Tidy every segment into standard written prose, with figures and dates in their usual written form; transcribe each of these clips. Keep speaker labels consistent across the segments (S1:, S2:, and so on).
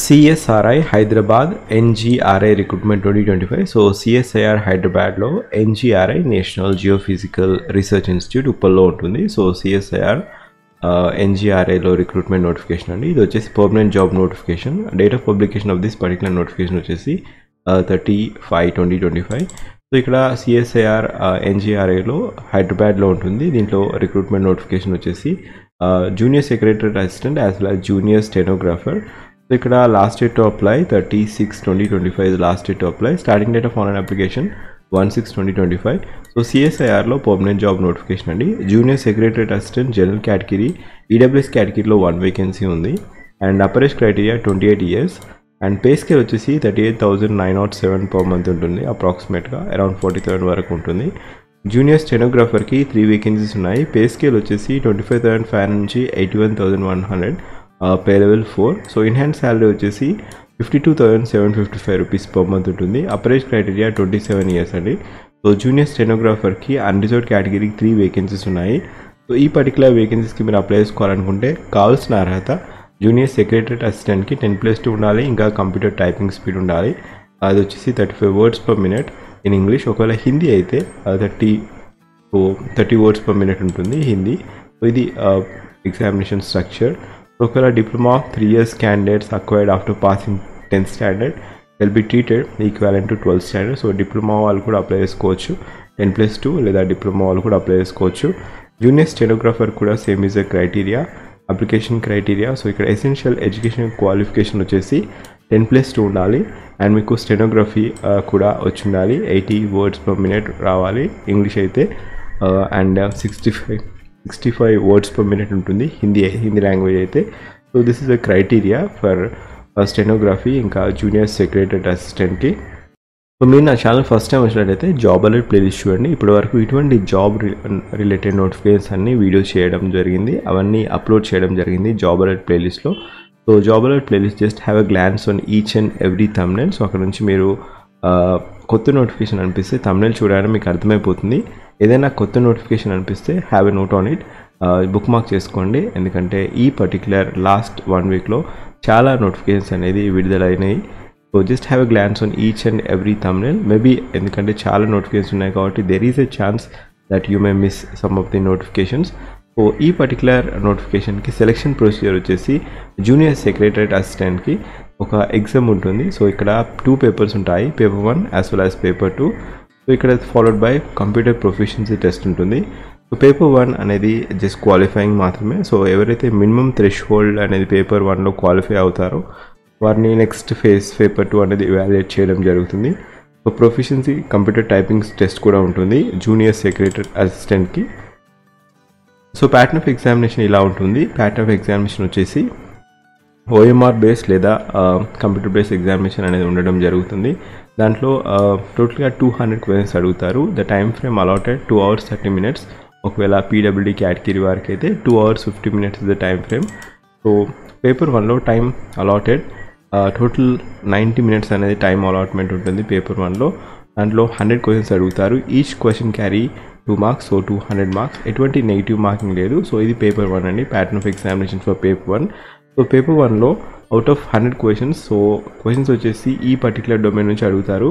S1: CSRI Hyderabad NGRI Recruitment 2025. So CSIR హైదరాబాద్లో NGRI national geophysical research institute ఉప్పల్లో ఉంటుంది. So CSIR NGRIలో recruitment notification అండి. ఇది వచ్చేసి permanent job notification. Date of publication of this particular notification వచ్చేసి 30/5/2025. So ఇక్కడ CSIR NGRIలో హైదరాబాద్లో ఉంటుంది. దీంట్లో రిక్రూట్మెంట్ నోటిఫికేషన్ వచ్చేసి junior secretary assistant as well as junior stenographer. So ఇక్కడ last date to apply 30/6/2025 is last date to apply. Starting date of online application 1/6/2025. So CSIRలో permanent job notification అండి. Junior secretary assistant general category EWS కేటగిరీలో 1 vacancy ఉంది. And upper age criteria 28 years. And pay scale వచ్చేసి 38,907 per month ఉంటుంది. అప్రాక్సిమేట్గా around 40,000 వరకు ఉంటుంది. Junior స్టెనోగ్రాఫర్కి 3 vacancies ఉన్నాయి. పే స్కేల్ వచ్చేసి 25,500 నుంచి 81,100 pay level 4. So in hand salary వచ్చేసి 52,755 రూపీస్ పర్ మంత్ ఉంటుంది. అప్పర్ ఏజ్ క్రైటీరియా 27 years అండి. సో జూనియర్ స్టెనోగ్రాఫర్కి అన్రిజర్వ్డ్ కేటగిరీకి 3 వేకెన్సీస్ ఉన్నాయి. సో ఈ పర్టికులర్ వేకెన్సీస్కి మీరు అప్లై చేసుకోవాలనుకుంటే కావాల్సిన అర్హత జూనియర్ సెక్రటరీ అసిస్టెంట్కి 10+2 ఉండాలి. ఇంకా కంప్యూటర్ టైపింగ్ స్పీడ్ ఉండాలి. అది వచ్చేసి 35 words per minute in English. ఒకవేళ హిందీ అయితే 30 words per minute ఉంటుంది హిందీ. సో ఇది ఎగ్జామినేషన్ స్ట్రక్చర్. ఒకవేళ diploma 3 years candidates acquired after passing 10th standard will be treated equivalent to 12th standard. So diploma వాళ్ళు కూడా అప్లై చేసుకోవచ్చు. 10+2 లేదా డిప్లొమా వాళ్ళు కూడా అప్లై చేసుకోవచ్చు. జూనియర్ స్టెనోగ్రాఫర్ కూడా same is a criteria, application criteria. So ఇక్కడ ఎసెన్షియల్ ఎడ్యుకేషన్ క్వాలిఫికేషన్ వచ్చేసి 10+2 ఉండాలి. అండ్ మీకు స్టెనోగ్రఫీ కూడా వచ్చి ఉండాలి. 80 words per minute రావాలి ఇంగ్లీష్ అయితే. అండ్ 65 words per minute ఉంటుంది హిందీ లాంగ్వేజ్ అయితే. So this is a criteria for stenography ఇంకా జూనియర్ సెక్రటరీ అసిస్టెంట్కి. సో మీరు నా ఛానల్ ఫస్ట్ టైం వచ్చినట్లయితే జాబ్ అలర్ట్ ప్లేలిస్ట్ చూడండి. ఇప్పటి వరకు ఇటువంటి జాబ్ రిలేటెడ్ నోటిఫికేషన్స్ అన్ని వీడియో చేయడం జరిగింది, అవన్నీ అప్లోడ్ చేయడం జరిగింది జాబ్ అలర్ట్ ప్లేలిస్ట్లో. So job alert playlist just have a glance on each and every thumbnail. So అక్కడ నుంచి మీరు కొత్త నోటిఫికేషన్ అనిపిస్తే థంబ్నెయిల్ చూడడానికి మీకు అర్థమైపోతుంది. ఏదైనా కొత్త నోటిఫికేషన్ అనిపిస్తే have a note on it, book mark చేసుకోండి. ఎందుకంటే ఈ పర్టికులర్ లాస్ట్ 1 weekలో చాలా నోటిఫికేషన్స్ అనేది విడుదలైనాయి. So just have a glance on each and every thumbnail. Maybe ఎందుకంటే చాలా నోటిఫికేషన్స్ ఉన్నాయి కాబట్టి there is a chance that you may miss some of the notifications. So ఈ పర్టికులర్ నోటిఫికేషన్కి సెలెక్షన్ ప్రొసీజర్ వచ్చేసి జూనియర్ సెక్రటరీ అసిస్టెంట్కి ఒక ఎగ్జామ్ ఉంటుంది. సో ఇక్కడ 2 papers ఉంటాయి, paper 1 as well as paper 2. So ఇక్కడ followed by computer proficiency test ఉంటుంది. సో పేపర్ 1 అనేది జస్ట్ క్వాలిఫైయింగ్ మాత్రమే. సో ఎవరైతే మినిమం థ్రెష్-హోల్డ్ అనేది పేపర్ 1లో క్వాలిఫై అవుతారో వారిని నెక్స్ట్ ఫేజ్ పేపర్ 2 అనేది ఎవాల్యుయేట్ చేయడం జరుగుతుంది. So proficiency computer typing test కూడా ఉంటుంది జూనియర్ సెక్రటరీ అసిస్టెంట్కి. సో ప్యాటర్న్ ఆఫ్ ఎగ్జామినేషన్ ఇలా ఉంటుంది. ప్యాటర్న్ ఆఫ్ ఎగ్జామినేషన్ వచ్చేసి OMR బేస్డ్ లేదా కంప్యూటర్ బేస్డ్ ఎగ్జామినేషన్ అనేది ఉండడం జరుగుతుంది. దాంట్లో టోటల్గా 200 questions అడుగుతారు. The time frame allotted 2 hours 30 minutes. ఒకవేళ PWD కేటగిరీ వారికి అయితే 2 hours 50 minutes the time frame. So paper 1లో టైం అలాటెడ్ టోటల్ 90 minutes అనేది టైం అలాట్మెంట్ ఉంటుంది పేపర్ 1లో. దాంట్లో 100 questions అడుగుతారు. Each question carry 2 marks. So 200 marks. ఎటువంటి నెగిటివ్ మార్కింగ్ లేదు. సో ఇది పేపర్ 1 అండి, pattern of examination for paper 1. So paper 1లో out of 100 questions, so questions వచ్చేసి ఈ పర్టికులర్ డొమైన్ నుంచి అడుగుతారు.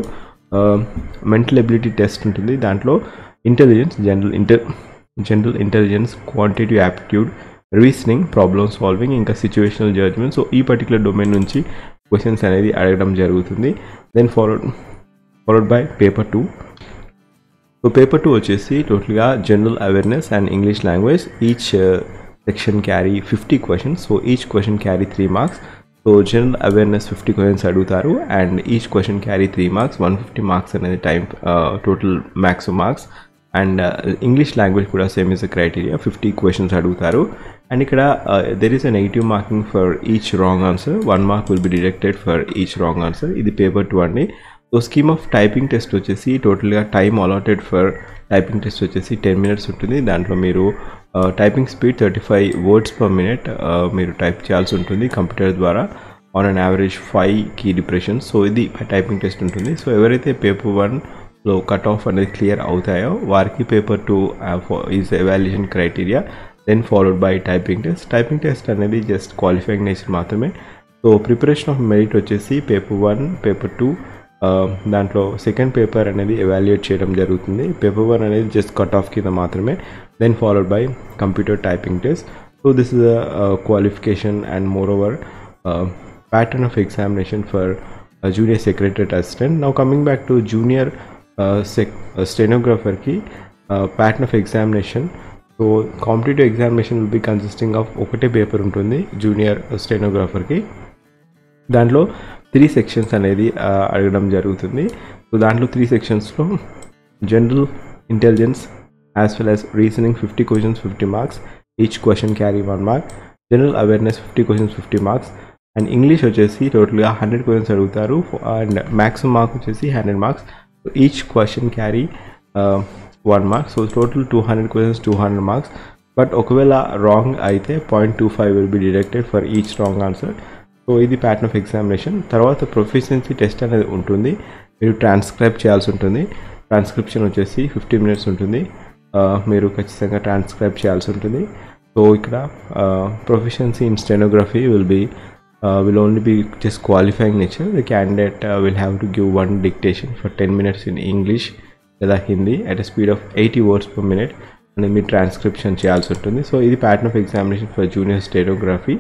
S1: మెంటల్ ఎబిలిటీ టెస్ట్ ఉంటుంది. దాంట్లో intelligence, general intelligence, quantitative aptitude, reasoning, problem solving, ఇంకా సిచ్యువేషనల్ జడ్జ్మెంట్. సో ఈ పర్టికులర్ డొమైన్ నుంచి క్వశ్చన్స్ అనేది అడగడం జరుగుతుంది. Then followed by paper 2. So paper 2 వచ్చేసి టోటల్గా general awareness and English language. Each section carry 50 questions. So each question carry 3 marks. So general awareness 50 questions అడుగుతారు and each question carry 3 marks. 150 marks అనేది time total max marks. And English language కూడా same is criteria, 50 questions అడుగుతారు. And ఇక్కడ there is a negative marking for each wrong answer. 1 mark will be deducted for each wrong answer. ఇది paper 2 అండి. So scheme of typing test వచ్చేసి టోటల్గా time allotted for typing test వచ్చేసి 10 minutes ఉంటుంది. దాంట్లో మీరు typing speed 35 words per minute మీరు type చేయాల్సి ఉంటుంది కంప్యూటర్ ద్వారా on an average 5 key depressions. So ఇది టైపింగ్ టెస్ట్ ఉంటుంది. సో ఎవరైతే పేపర్ 1లో కట్ ఆఫ్ అనేది క్లియర్ అవుతాయో వారికి paper 2 is evaluation criteria. Then followed by typing test. Typing test అనేది జస్ట్ క్వాలిఫైయింగ్ నేచర్ మాత్రమే. సో ప్రిపరేషన్ ఆఫ్ మెరిట్ వచ్చేసి పేపర్ 1 పేపర్ 2 దాంట్లో సెకండ్ పేపర్ అనేది ఎవాల్యుయేట్ చేయడం జరుగుతుంది. పేపర్ 1 అనేది జస్ట్ కట్ ఆఫ్ కింద మాత్రమే, then followed by computer typing test. So this is a qualification and more over pattern of examination for junior secretariat assistant. Now coming back to junior stenographer ki pattern of examination. So competitive examination will be consisting of ఒకటే paper ఉంటుంది junior stenographer కి. దాంట్లో 3 sections అనేది అడగడం జరుగుతుంది. So దాంట్లో 3 సెక్షన్స్లో general intelligence as well as reasoning 50 questions 50 marks, each question carry 1 mark, general awareness 50 questions 50 marks, and English వచ్చేసి టోటల్గా 100 క్వశ్చన్స్ అడుగుతారు అండ్ మ్యాక్సిమం మార్క్ వచ్చేసి 100 marks. So each question carry 1 mark. So total 200 questions 200 marks. But ఒకవేళ wrong అయితే 0.25 will be deducted for each wrong answer. So ఇది pattern of examination. తర్వాత proficiency test అనేది ఉంటుంది, మీరు ట్రాన్స్క్రైబ్ చేయాల్సి ఉంటుంది. ట్రాన్స్క్రిప్షన్ వచ్చేసి 15 మినిట్స్ ఉంటుంది, మీరు ఖచ్చితంగా ట్రాన్స్క్రైబ్ చేయాల్సి ఉంటుంది. సో ఇక్కడ proficiency in stenography will only be just qualifying nature. The candidate will have to give one dictation for 10 minutes in English లేదా Hindi at a speed of 80 words per minute and me transcription చేయాల్సి ఉంటుంది. So ఇది pattern of examination for junior stenography.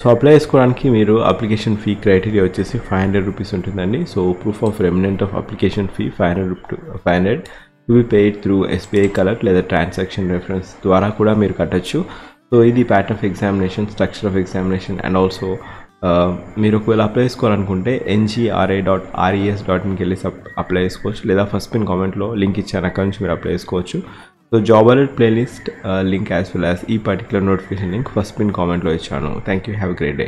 S1: So apply చేసుకోవడానికి మీరు application fee criteria వచ్చేసి 500 rupees ఉంటుందండి. So proof of remnant of application fee 500 to be paid through SBI collect లేదా transaction reference ద్వారా కూడా మీరు కట్టచ్చు. సో ఇది pattern of examination, structure of examination and also మీరు ఒకవేళ అప్లై చేసుకోవాలనుకుంటే ngra.res.inకి వెళ్ళి అప్లై చేసుకోవచ్చు, లేదా ఫస్ట్ పిన్ కామెంట్లో లింక్ ఇచ్చాను, అక్కడ నుంచి మీరు అప్లై చేసుకోవచ్చు. So job alert playlist link as well as ఈ particular notification link first pin కామెంట్లో ఇచ్చాను. Thank you, have a great day.